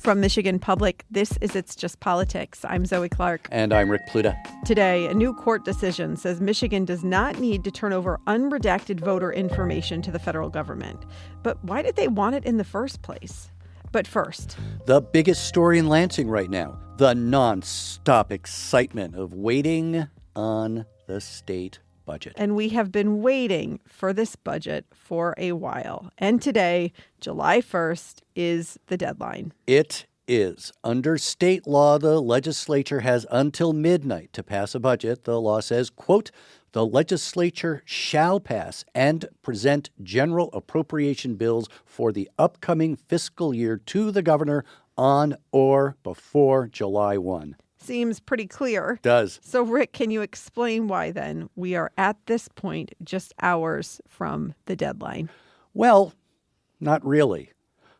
From Michigan Public, this is It's Just Politics. I'm Zoe Clark. And I'm Rick Pluta. Today, a new court decision says Michigan does not need to turn over unredacted voter information to the federal government. But why did they want it in the first place? But first, the biggest story in Lansing right now, the nonstop excitement of waiting on the state budget. And we have been waiting for this budget for a while. And today, July 1st, is the deadline. It is. Under state law, the legislature has until midnight to pass a budget. The law says, quote, the legislature shall pass and present general appropriation bills for the upcoming fiscal year to the governor on or before July 1. Seems pretty clear. Does. So, Rick, can you explain why, then, we are at this point just hours from the deadline? Well, not really.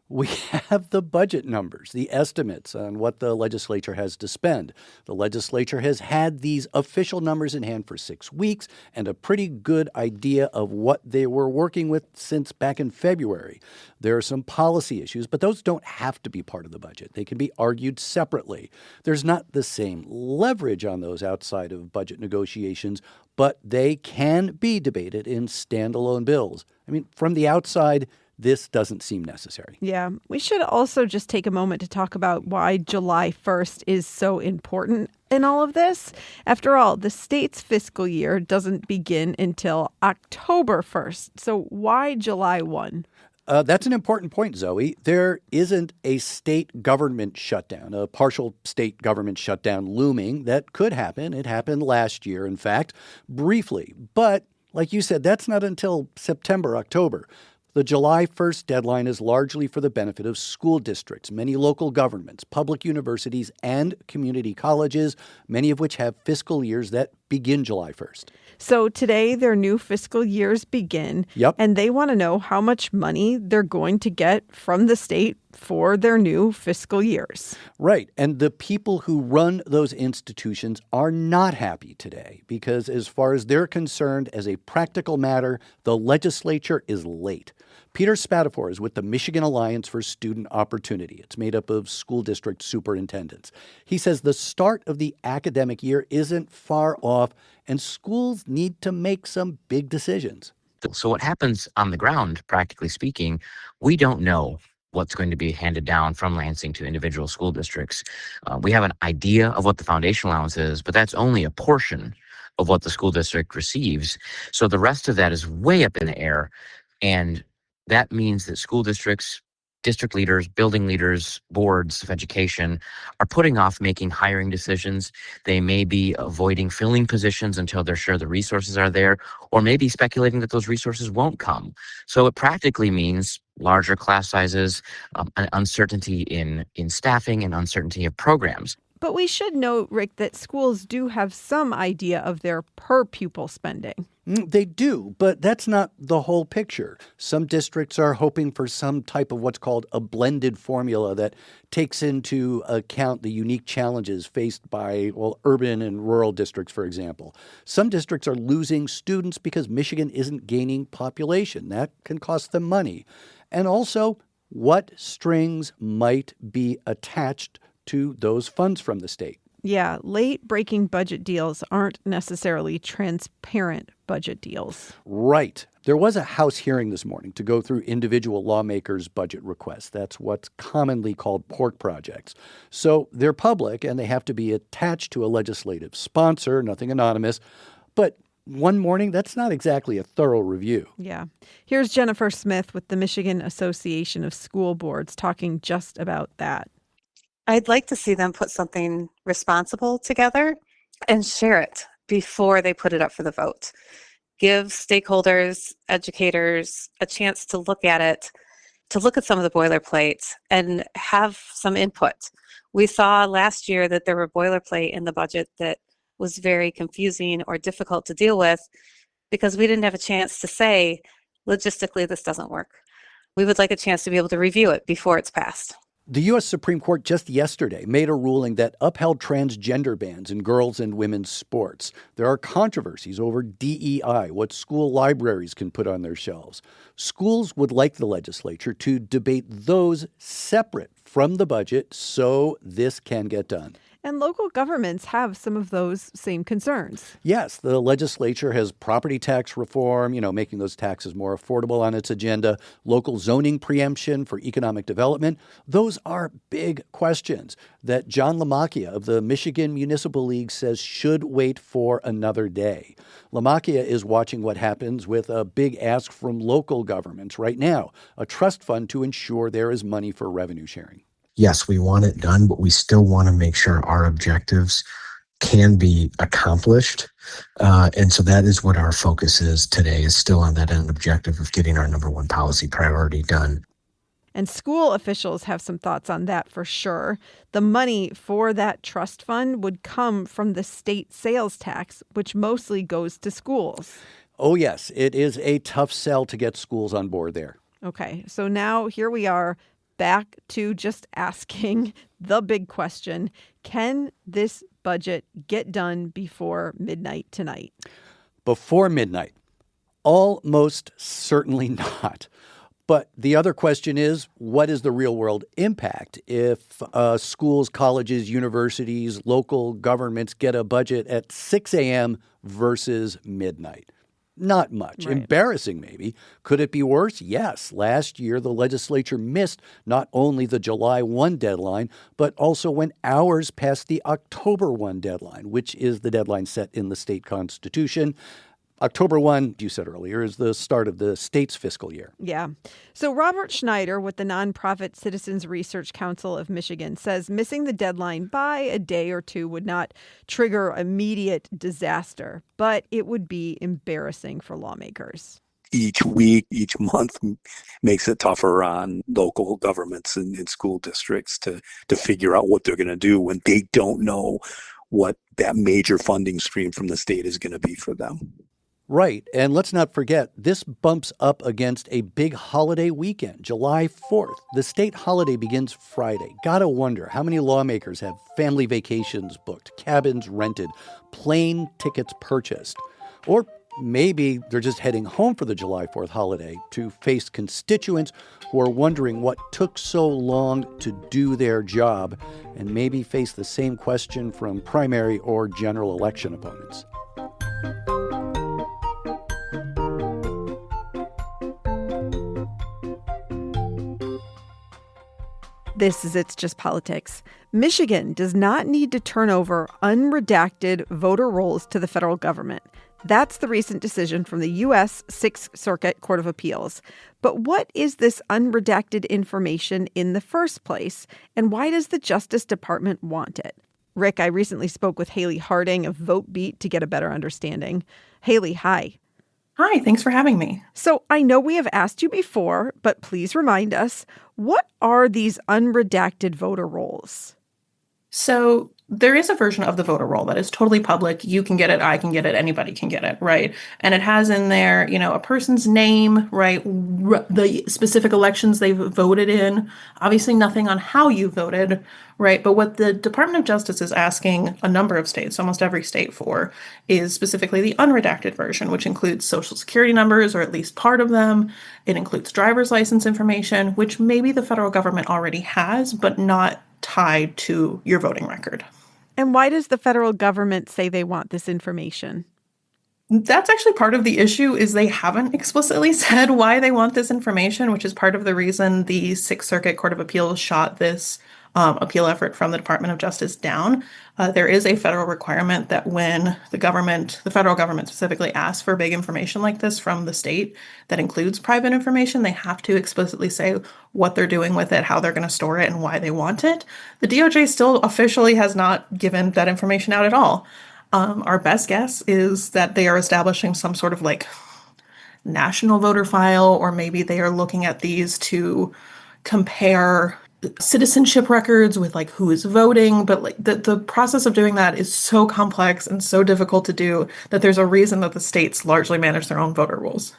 We have the budget numbers, the estimates on what the legislature has to spend. The legislature has had these official numbers in hand for 6 weeks and a pretty good idea of what they were working with since back in February. There are some policy issues, but those don't have to be part of the budget. They can be argued separately. There's not the same leverage on those outside of budget negotiations, but they can be debated in standalone bills. I mean, from the outside, this doesn't seem necessary. Yeah. We should also just take a moment to talk about why July 1st is so important in all of this. After all, the state's fiscal year doesn't begin until October 1st. So why July 1? That's an important point, Zoe. There isn't a state government shutdown, a partial state government shutdown looming. That could happen. It happened last year, in fact, briefly. But like you said, that's not until September, October. The July 1st deadline is largely for the benefit of school districts, many local governments, public universities, and community colleges, many of which have fiscal years that begin July 1st. So today, their new fiscal years begin. Yep. And they want to know how much money they're going to get from the state for their new fiscal years. Right. And the people who run those institutions are not happy today because as far as they're concerned, as a practical matter, the legislature is late. Peter Spatafor is with the Michigan Alliance for Student Opportunity. It's made up of school district superintendents. He says the start of the academic year isn't far off, and schools need to make some big decisions. So what happens on the ground, practically speaking, we don't know what's going to be handed down from Lansing to individual school districts. We have an idea of what the foundation allowance is, but that's only a portion of what the school district receives. So the rest of that is way up in the air, and that means that school districts, district leaders, building leaders, boards of education are putting off making hiring decisions. They may be avoiding filling positions until they're sure the resources are there, or maybe speculating that those resources won't come. So it practically means larger class sizes, an uncertainty in staffing and uncertainty of programs. But we should note, Rick, that schools do have some idea of their per pupil spending. They do, but that's not the whole picture. Some districts are hoping for some type of what's called a blended formula that takes into account the unique challenges faced by, urban and rural districts, for example. Some districts are losing students because Michigan isn't gaining population. That can cost them money. And also, what strings might be attached to those funds from the state? Yeah, late-breaking budget deals aren't necessarily transparent budget deals. Right. There was a House hearing this morning to go through individual lawmakers' budget requests. That's what's commonly called pork projects. So they're public, and they have to be attached to a legislative sponsor, nothing anonymous. But one morning, that's not exactly a thorough review. Yeah. Here's Jennifer Smith with the Michigan Association of School Boards talking just about that. I'd like to see them put something responsible together and share it before they put it up for the vote. Give stakeholders, educators a chance to look at it, to look at some of the boilerplate and have some input. We saw last year that there were boilerplate in the budget that was very confusing or difficult to deal with because we didn't have a chance to say, logistically, this doesn't work. We would like a chance to be able to review it before it's passed. The U.S. Supreme Court just yesterday made a ruling that upheld transgender bans in girls' and women's sports. There are controversies over DEI, what school libraries can put on their shelves. Schools would like the legislature to debate those separate from the budget so this can get done. And local governments have some of those same concerns. Yes, the legislature has property tax reform, making those taxes more affordable on its agenda, local zoning preemption for economic development. Those are big questions that John Lamacchia of the Michigan Municipal League says should wait for another day. Lamacchia is watching what happens with a big ask from local governments right now, a trust fund to ensure there is money for revenue sharing. Yes, we want it done, but we still want to make sure our objectives can be accomplished. And so that is what our focus is today, is still on that end objective of getting our number one policy priority done. And school officials have some thoughts on that for sure. The money for that trust fund would come from the state sales tax, which mostly goes to schools. Oh, yes, it is a tough sell to get schools on board there. Okay, so now here we are, back to just asking the big question: can this budget get done before midnight tonight? Before midnight? Almost certainly not. But the other question is, what is the real world impact if schools, colleges, universities, local governments get a budget at 6 a.m. versus midnight? Not much. Right. Embarrassing, maybe. Could it be worse? Yes. Last year, the legislature missed not only the July 1 deadline, but also went hours past the October 1 deadline, which is the deadline set in the state constitution. October 1, you said earlier, is the start of the state's fiscal year. Yeah. So Robert Schneider with the nonprofit Citizens Research Council of Michigan says missing the deadline by a day or two would not trigger immediate disaster, but it would be embarrassing for lawmakers. Each week, each month makes it tougher on local governments and school districts to figure out what they're going to do when they don't know what that major funding stream from the state is going to be for them. Right. And let's not forget, this bumps up against a big holiday weekend, July 4th. The state holiday begins Friday. Gotta wonder how many lawmakers have family vacations booked, cabins rented, plane tickets purchased. Or maybe they're just heading home for the July 4th holiday to face constituents who are wondering what took so long to do their job, and maybe face the same question from primary or general election opponents. This is It's Just Politics. Michigan does not need to turn over unredacted voter rolls to the federal government. That's the recent decision from the U.S. Sixth Circuit Court of Appeals. But what is this unredacted information in the first place, and why does the Justice Department want it? Rick, I recently spoke with Haley Harding of VoteBeat to get a better understanding. Haley, hi. Hi, thanks for having me. So I know we have asked you before, but please remind us, what are these unredacted voter rolls? So there is a version of the voter roll that is totally public. You can get it, I can get it, anybody can get it, right? And it has in there, a person's name, right? The specific elections they've voted in, obviously nothing on how you voted, right? But what the Department of Justice is asking a number of states, almost every state for, is specifically the unredacted version, which includes social security numbers, or at least part of them. It includes driver's license information, which maybe the federal government already has, but not tied to your voting record. And why does the federal government say they want this information? That's actually part of the issue, is they haven't explicitly said why they want this information, which is part of the reason the Sixth Circuit Court of Appeals shot this appeal effort from the Department of Justice down. There is a federal requirement that when the federal government specifically asks for big information like this from the state that includes private information, they have to explicitly say what they're doing with it, how they're going to store it, and why they want it. The DOJ still officially has not given that information out at all. Our best guess is that they are establishing some sort of national voter file, or maybe they are looking at these to compare citizenship records with who is voting. But the process of doing that is so complex and so difficult to do that there's a reason that the states largely manage their own voter rolls.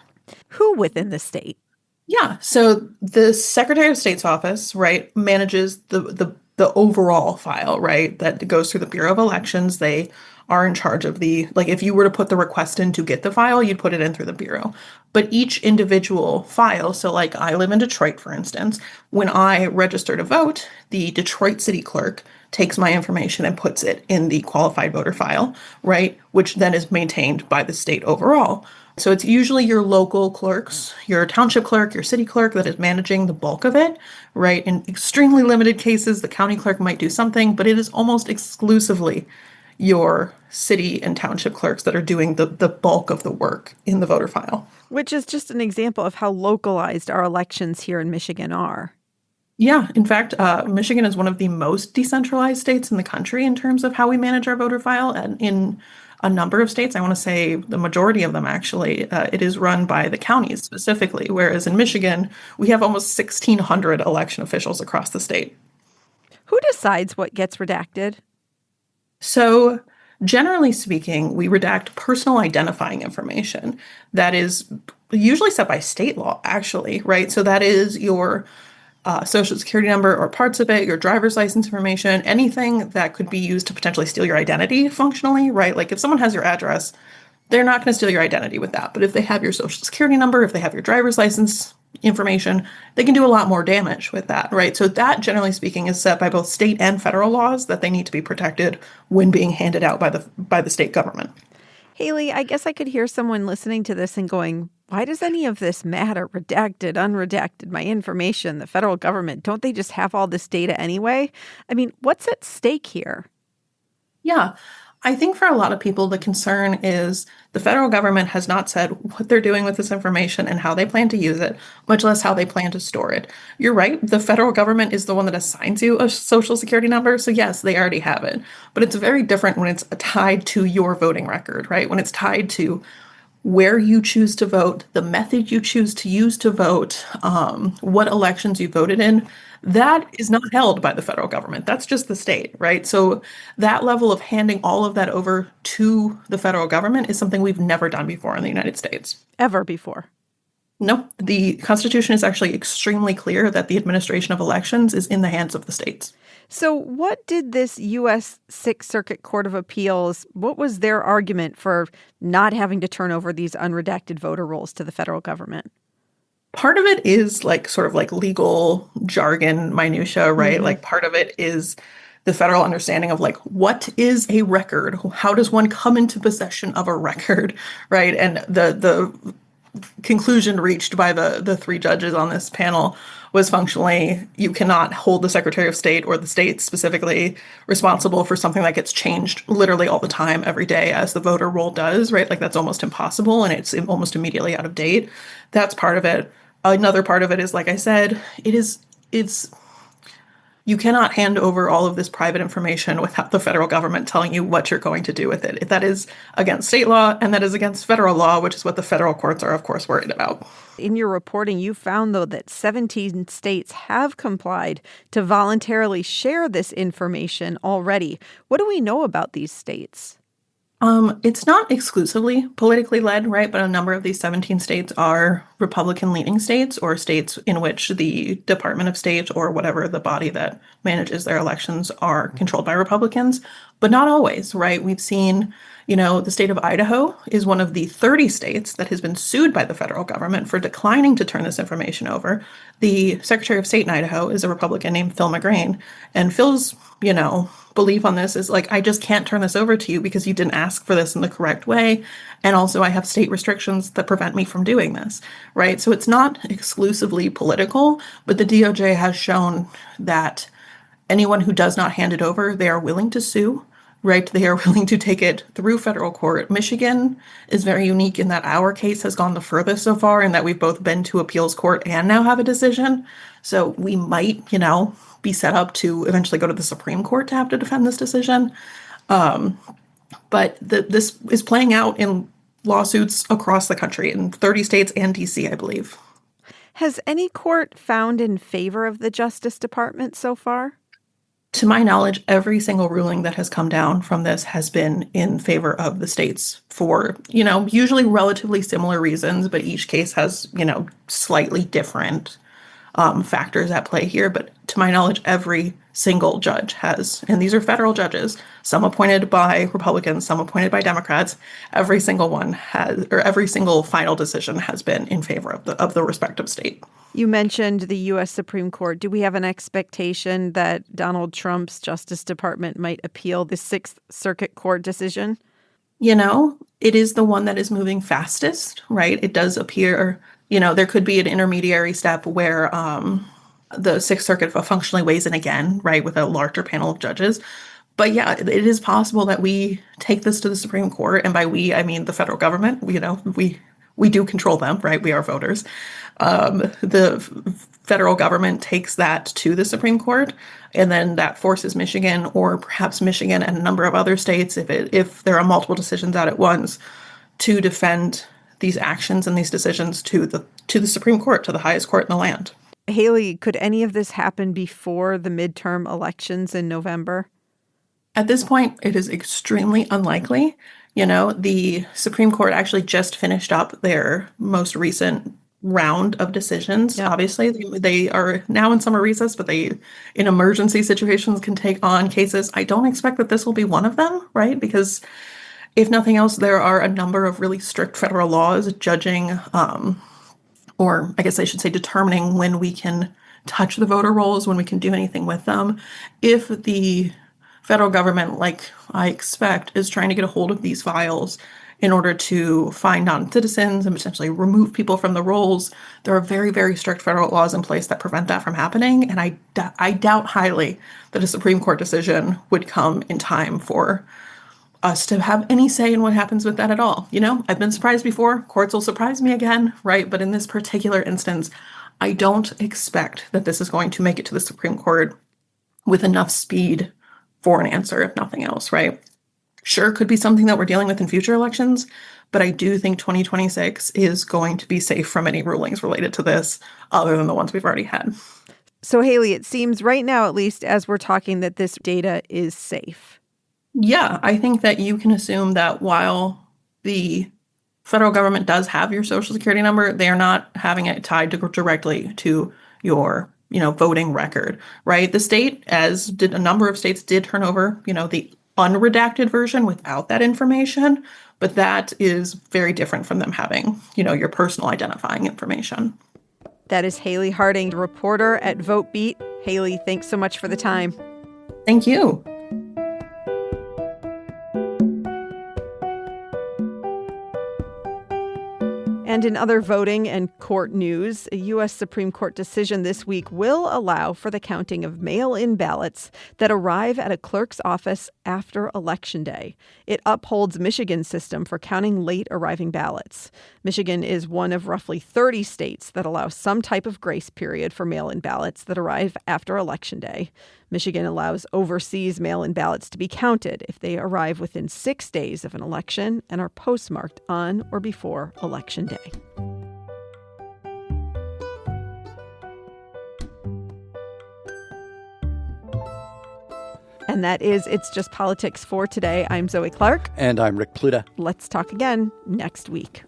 Who within the state? Yeah. So the Secretary of State's office, right, manages the overall file, right, that goes through the Bureau of Elections. They are in charge of like if you were to put the request in to get the file, you'd put it in through the Bureau. But each individual file, so like I live in Detroit, for instance, when I register to vote, the Detroit City Clerk takes my information and puts it in the qualified voter file, right? Which then is maintained by the state overall. So it's usually your local clerks, your township clerk, your city clerk that is managing the bulk of it, right? In extremely limited cases, the county clerk might do something, but it is almost exclusively your city and township clerks that are doing the bulk of the work in the voter file. Which is just an example of how localized our elections here in Michigan are. Yeah, in fact, Michigan is one of the most decentralized states in the country in terms of how we manage our voter file. And in a number of states, I want to say the majority of them actually, it is run by the counties specifically, whereas in Michigan, we have almost 1,600 election officials across the state. Who decides what gets redacted? So, generally speaking, we redact personal identifying information that is usually set by state law, actually, right? So that is your social security number or parts of it, your driver's license information, anything that could be used to potentially steal your identity functionally, right? Like if someone has your address, they're not going to steal your identity with that. But if they have your social security number, if they have your driver's license information, they can do a lot more damage with that, right? So that, generally speaking, is set by both state and federal laws that they need to be protected when being handed out by the state government. Haley, I guess I could hear someone listening to this and going, why does any of this matter? Redacted, unredacted, my information, the federal government, don't they just have all this data anyway? I mean, what's at stake here? Yeah, I think for a lot of people, the concern is the federal government has not said what they're doing with this information and how they plan to use it, much less how they plan to store it. You're right, the federal government is the one that assigns you a social security number. So yes, they already have it. But it's very different when it's tied to your voting record, right? When it's tied to where you choose to vote, the method you choose to use to vote, what elections you voted in, that is not held by the federal government. That's just the state, right? So that level of handing all of that over to the federal government is something we've never done before in the United States. Ever before. No, the Constitution is actually extremely clear that the administration of elections is in the hands of the states. So what did this U.S. Sixth Circuit Court of Appeals, what was their argument for not having to turn over these unredacted voter rolls to the federal government? Part of it is like sort of like legal jargon minutia, right? Mm-hmm. Like part of it is the federal understanding of like what is a record? How does one come into possession of a record, right? And the conclusion reached by the three judges on this panel was functionally you cannot hold the Secretary of State or the state specifically responsible for something that gets changed literally all the time every day as the voter roll does, right? Like that's almost impossible and it's almost immediately out of date. That's part of it. Another part of it is, like I said, it's you cannot hand over all of this private information without the federal government telling you what you're going to do with it. That is against state law and that is against federal law, which is what the federal courts are, of course, worried about. In your reporting, you found, though, that 17 states have complied to voluntarily share this information already. What do we know about these states? It's not exclusively politically led, right? But a number of these 17 states are Republican-leaning states or states in which the Department of State or whatever the body that manages their elections are controlled by Republicans, but not always, right? We've seen, the state of Idaho is one of the 30 states that has been sued by the federal government for declining to turn this information over. The Secretary of State in Idaho is a Republican named Phil McGrain, and Phil's, belief on this is like, I just can't turn this over to you because you didn't ask for this in the correct way. And also I have state restrictions that prevent me from doing this, right? So it's not exclusively political, but the DOJ has shown that anyone who does not hand it over, they are willing to sue, right? They are willing to take it through federal court. Michigan is very unique in that our case has gone the furthest so far and that we've both been to appeals court and now have a decision. So we might, be set up to eventually go to the Supreme Court to have to defend this decision. But this is playing out in lawsuits across the country in 30 states and DC, I believe. Has any court found in favor of the Justice Department so far? To my knowledge, every single ruling that has come down from this has been in favor of the states for, usually relatively similar reasons, but each case has, slightly different factors at play here. But to my knowledge, every single judge has, and these are federal judges, some appointed by Republicans, some appointed by Democrats, every single one has, or every single final decision has been in favor of the respective state. You mentioned the U.S. Supreme Court. Do we have an expectation that Donald Trump's Justice Department might appeal the Sixth Circuit Court decision? You know, it is the one that is moving fastest, right? It does appear, there could be an intermediary step where the Sixth Circuit functionally weighs in again, right, with a larger panel of judges. But yeah, it is possible that we take this to the Supreme Court. And by we, I mean the federal government. We do control them, right? We are voters. The federal government takes that to the Supreme Court, and then that forces Michigan, or perhaps Michigan and a number of other states, if there are multiple decisions out at once, to defend these actions and these decisions to the Supreme Court, to the highest court in the land. Haley, could any of this happen before the midterm elections in November? At this point, it is extremely unlikely. The Supreme Court actually just finished up their most recent round of decisions. Yeah. Obviously, they are now in summer recess, but they, in emergency situations, can take on cases. I don't expect that this will be one of them, right? Because if nothing else, there are a number of really strict federal laws judging, or I guess I should say determining when we can touch the voter rolls, when we can do anything with them. If the federal government, like I expect, is trying to get a hold of these files in order to find non-citizens and potentially remove people from the rolls, there are very, very strict federal laws in place that prevent that from happening. And I doubt highly that a Supreme Court decision would come in time for us to have any say in what happens with that at all. I've been surprised before. Courts will surprise me again, right? But in this particular instance, I don't expect that this is going to make it to the Supreme Court with enough speed for an answer, if nothing else, right? Sure, could be something that we're dealing with in future elections, but I do think 2026 is going to be safe from any rulings related to this, other than the ones we've already had. So, Haley, it seems right now, at least as we're talking, that this data is safe. Yeah, I think that you can assume that while the federal government does have your Social Security number, they are not having it tied directly to your voting record, right? The state, as did a number of states, did turn over, the unredacted version without that information, but that is very different from them having, your personal identifying information. That is Haley Harding, reporter at VoteBeat. Haley, thanks so much for the time. Thank you. And in other voting and court news, a U.S. Supreme Court decision this week will allow for the counting of mail-in ballots that arrive at a clerk's office after Election Day. It upholds Michigan's system for counting late arriving ballots. Michigan is one of roughly 30 states that allow some type of grace period for mail-in ballots that arrive after Election Day. Michigan allows overseas mail-in ballots to be counted if they arrive within 6 days of an election and are postmarked on or before Election Day. And that is It's Just Politics for today. I'm Zoe Clark. And I'm Rick Pluta. Let's talk again next week.